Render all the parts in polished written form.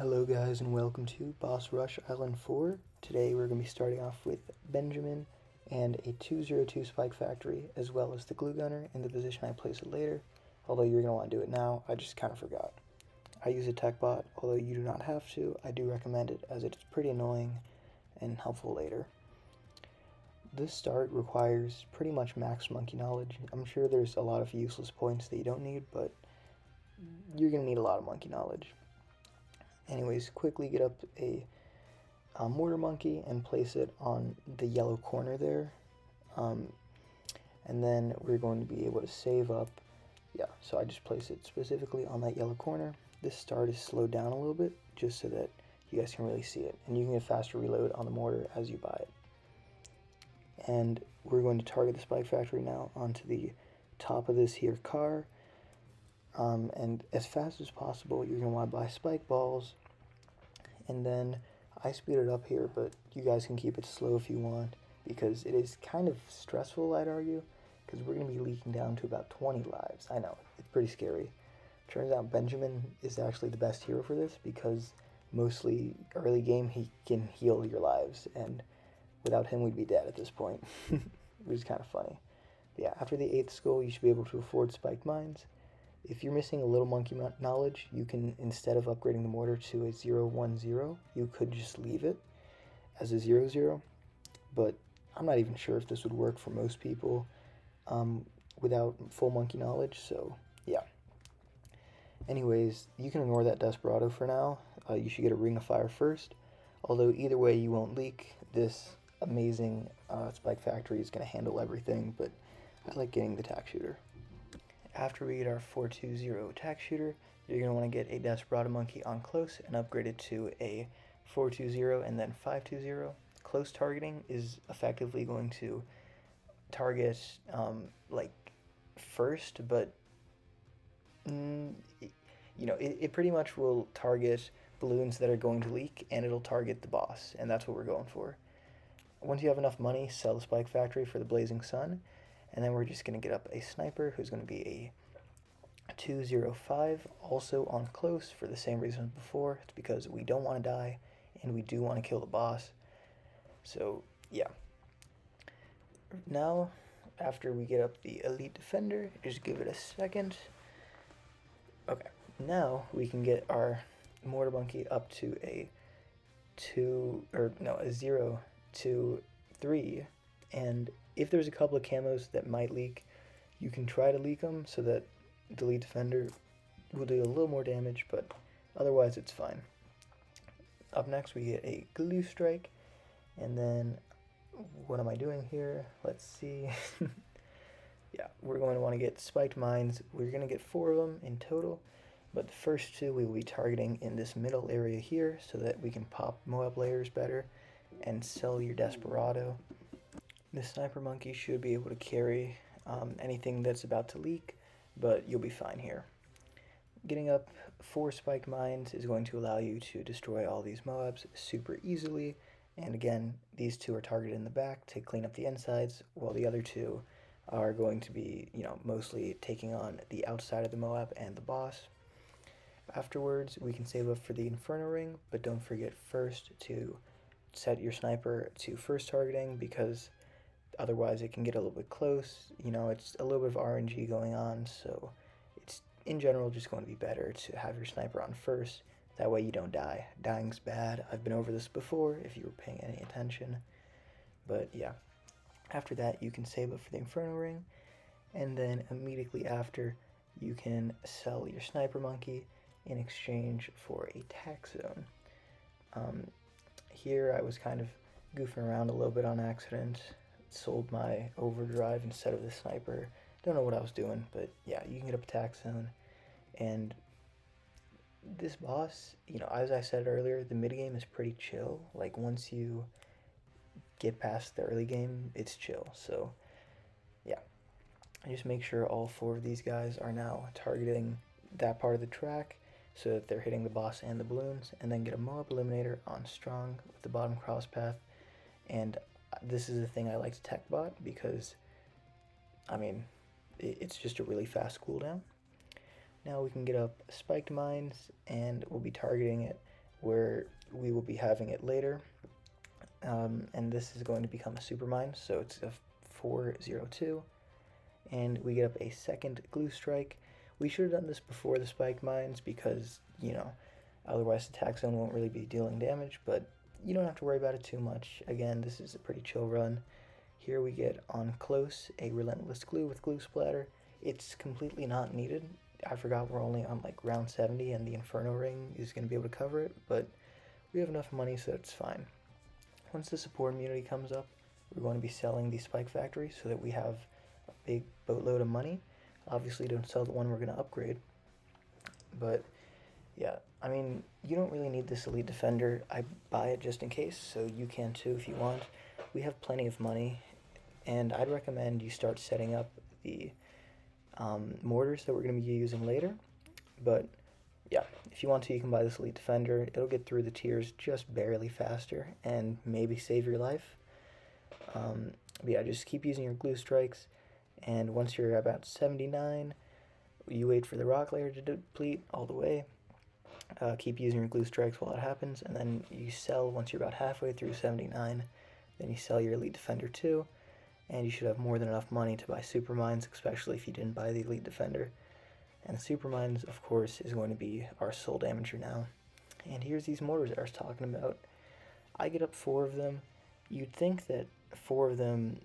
Hello guys and welcome to Boss Rush Island 4. Today we're going to be starting off with Benjamin and a 202 Spike Factory, as well as the Glue Gunner in the position I place it later. Although you're going to want to do it now, I just kind of forgot. I use a tech bot, although you do not have to. I do recommend it as it's pretty annoying and helpful later. This start requires pretty much max Monkey Knowledge. I'm sure there's a lot of useless points that you don't need, but you're going to need a lot of Monkey Knowledge. Anyways, quickly get up a mortar monkey and place it on the yellow corner there. And then we're going to be able to save up. Yeah, so I just place it specifically on that yellow corner. This start is slowed down a little bit just so that you guys can really see it. And you can get faster reload on the mortar as you buy it. And we're going to target the Spike Factory now onto the top of this here car. And as fast as possible, you're going to want to buy spike balls. And then I speed it up here, but you guys can keep it slow if you want, because it is kind of stressful, I'd argue, because we're going to be leaking down to about 20 lives. I know, it's pretty scary. Turns out Benjamin is actually the best hero for this, because mostly early game he can heal your lives, and without him we'd be dead at this point, which is kind of funny. But yeah, after the 8th skull, you should be able to afford spiked mines. If you're missing a little Monkey Knowledge, you can, instead of upgrading the mortar to a 0-1-0, you could just leave it as a 0-0. But I'm not even sure if this would work for most people without full Monkey Knowledge, so yeah. Anyways, you can ignore that Desperado for now. You should get a Ring of Fire first. Although either way you won't leak. This amazing Spike Factory is going to handle everything, but I like getting the tack shooter. After we get our 4-2-0 attack shooter, you're going to want to get a Desperado Monkey on close and upgrade it to a 4-2-0 and then 5-2-0. Close targeting is effectively going to target like first, but it pretty much will target balloons that are going to leak, and it'll target the boss, and that's what we're going for. Once you have enough money, sell the Spike Factory for the Blazing Sun. And then we're just going to get up a sniper who's going to be a 2-0-5, also on close for the same reason as before. It's because we don't want to die and we do want to kill the boss. So yeah. Now, after we get up the elite defender, just give it a second. Okay, now we can get our mortar monkey up to a 0-2-3, and if there's a couple of camos that might leak, you can try to leak them so that the lead defender will do a little more damage, but otherwise it's fine. Up next we get a glue strike, and then what am I doing here? Let's see. Yeah, we're going to want to get spiked mines. We're going to get 4 of them in total, but the first 2 we will be targeting in this middle area here so that we can pop Moab layers better and sell your Desperado. The sniper monkey should be able to carry anything that's about to leak, but you'll be fine here. Getting up 4 spike mines is going to allow you to destroy all these Moabs super easily, and again, these 2 are targeted in the back to clean up the insides, while the other 2 are going to be, mostly taking on the outside of the Moab and the boss. Afterwards, we can save up for the Inferno Ring, but don't forget first to set your sniper to first targeting, because otherwise it can get a little bit close. It's a little bit of RNG going on, so it's in general just going to be better to have your sniper on first. That way you don't die. Dying's bad. I've been over this before if you were paying any attention. But yeah, after that you can save up for the Inferno Ring, and then immediately after you can sell your sniper monkey in exchange for a tack zone. Here I was kind of goofing around a little bit on accident. Sold my overdrive instead of the sniper. Don't know what I was doing, but yeah, you can get up a tack zone. And this boss, as I said earlier, the mid game is pretty chill. Like once you get past the early game, it's chill. So yeah, just make sure all 4 of these guys are now targeting that part of the track so that they're hitting the boss and the balloons, and then get a Moab Eliminator on strong with the bottom cross path. And this is the thing I like to tech bot, because it's just a really fast cooldown. Now we can get up spiked mines, and we'll be targeting it where we will be having it later. And this is going to become a super mine, so it's a 402. And we get up a second glue strike. We should have done this before the spike mines because, otherwise the attack zone won't really be dealing damage, but you don't have to worry about it too much. Again, this is a pretty chill run. Here we get on close a relentless glue with glue splatter. It's completely not needed. I forgot we're only on like round 70 and the Inferno ring is going to be able to cover it, but we have enough money so it's fine. Once the support immunity comes up, we're going to be selling the spike factory so that we have a big boatload of money. Obviously don't sell the one we're going to upgrade, but yeah, I mean, you don't really need this elite defender. I buy it just in case, so you can too if you want. We have plenty of money, and I'd recommend you start setting up the mortars that we're going to be using later. But yeah, if you want to, you can buy this elite defender. It'll get through the tiers just barely faster and maybe save your life. But yeah, just keep using your glue strikes, and once you're about 79, you wait for the rock layer to deplete all the way. Keep using your glue strikes while it happens, and then you sell once you're about halfway through 79. Then you sell your elite defender too, and you should have more than enough money to buy super mines, especially if you didn't buy the elite defender. And the super mines, of course, is going to be our sole damager now. And here's these mortars that I was talking about. I get up 4 of them. You'd think that 4 of them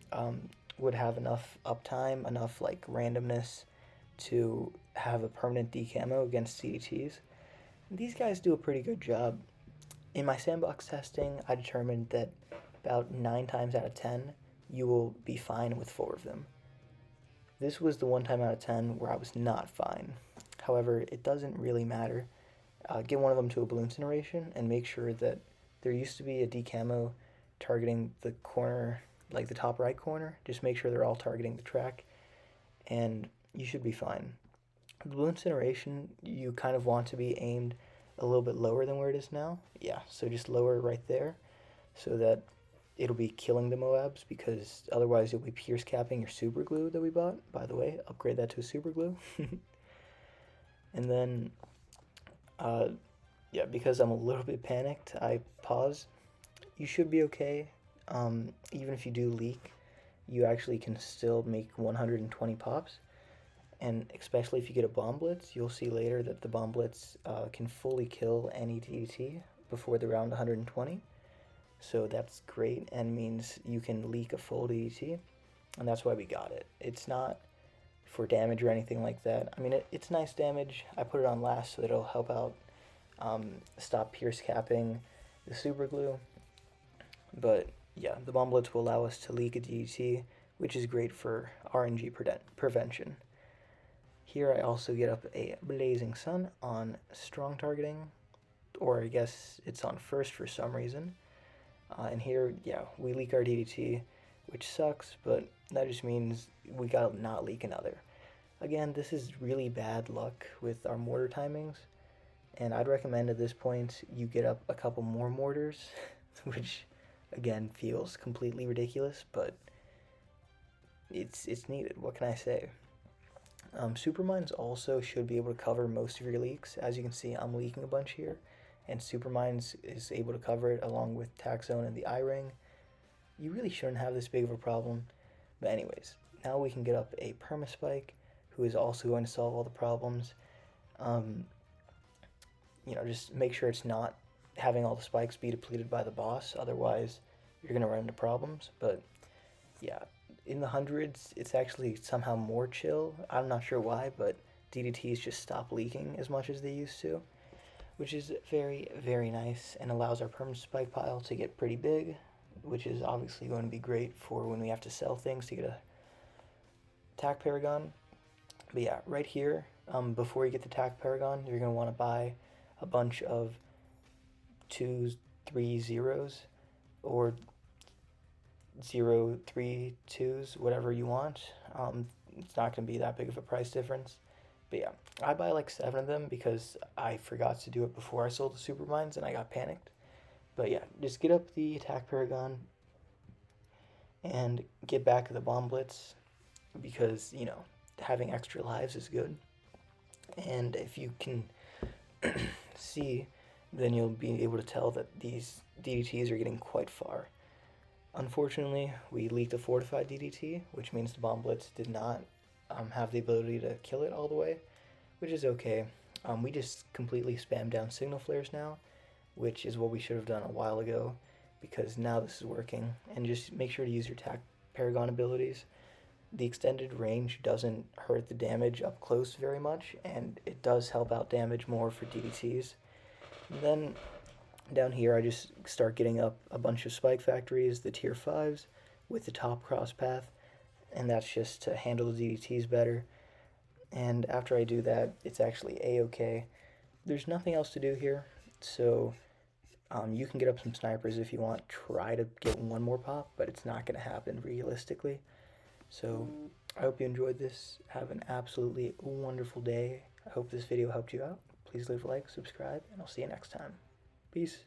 would have enough uptime, enough like randomness to have a permanent decamo against CDTs. These guys do a pretty good job. In my sandbox testing, I determined that about 9 times out of 10, you will be fine with 4 of them. This was the 1 time out of 10 where I was not fine. However, it doesn't really matter. Get one of them to a balloon incineration and make sure that there used to be a decamo targeting the corner, like the top right corner. Just make sure they're all targeting the track, and you should be fine. The balloon incineration, you kind of want to be aimed a little bit lower than where it is now. Yeah, so just lower right there so that it'll be killing the Moabs, because otherwise you'll be pierce capping your super glue that we bought. By the way, upgrade that to a super glue. And then, yeah, because I'm a little bit panicked, I pause. You should be okay. Even if you do leak, you actually can still make 120 pops. And especially if you get a bomb blitz, you'll see later that the bomb blitz can fully kill any DDT before the round 120. So that's great and means you can leak a full DDT, and that's why we got it. It's not for damage or anything like that. I mean, it's nice damage. I put it on last so that it'll help out stop pierce capping the super glue. But yeah, the bomb blitz will allow us to leak a DDT, which is great for RNG prevention. Here I also get up a Blazing Sun on strong targeting, or I guess it's on first for some reason. And here, yeah, we leak our DDT, which sucks, but that just means we gotta not leak another. Again, this is really bad luck with our mortar timings, and I'd recommend at this point you get up a couple more mortars, which again feels completely ridiculous, but it's needed. What can I say? Supermines also should be able to cover most of your leaks. As you can see, I'm leaking a bunch here, and Supermines is able to cover it along with Tax Zone and the I-Ring. You really shouldn't have this big of a problem. But anyways, now we can get up a Permaspike, who is also going to solve all the problems. Just make sure it's not having all the spikes be depleted by the boss, otherwise you're going to run into problems. But yeah, in the hundreds, it's actually somehow more chill. I'm not sure why, but DDTs just stop leaking as much as they used to, which is very, very nice and allows our permanent spike pile to get pretty big, which is obviously going to be great for when we have to sell things to get a Tac Paragon. But yeah, right here, before you get the Tac Paragon, you're going to want to buy a bunch of 2s, 3 zeros, or 0, 3 2s, whatever you want. It's not going to be that big of a price difference. But yeah, I buy like 7 of them because I forgot to do it before I sold the super mines and I got panicked. But yeah, just get up the attack Paragon and get back the bomb blitz because, having extra lives is good. And if you can see, then you'll be able to tell that these DDTs are getting quite far. Unfortunately, we leaked a fortified DDT, which means the Bomb Blitz did not have the ability to kill it all the way, which is okay. We just completely spam down signal flares now, which is what we should have done a while ago, because now this is working. And just make sure to use your TAC Paragon abilities. The extended range doesn't hurt the damage up close very much, and it does help out damage more for DDTs. And then down here, I just start getting up a bunch of spike factories, the tier 5s, with the top cross path, and that's just to handle the DDTs better. And after I do that, it's actually a-okay. There's nothing else to do here, so you can get up some snipers if you want. Try to get one more pop, but it's not going to happen realistically. So I hope you enjoyed this. Have an absolutely wonderful day. I hope this video helped you out. Please leave a like, subscribe, and I'll see you next time. Peace.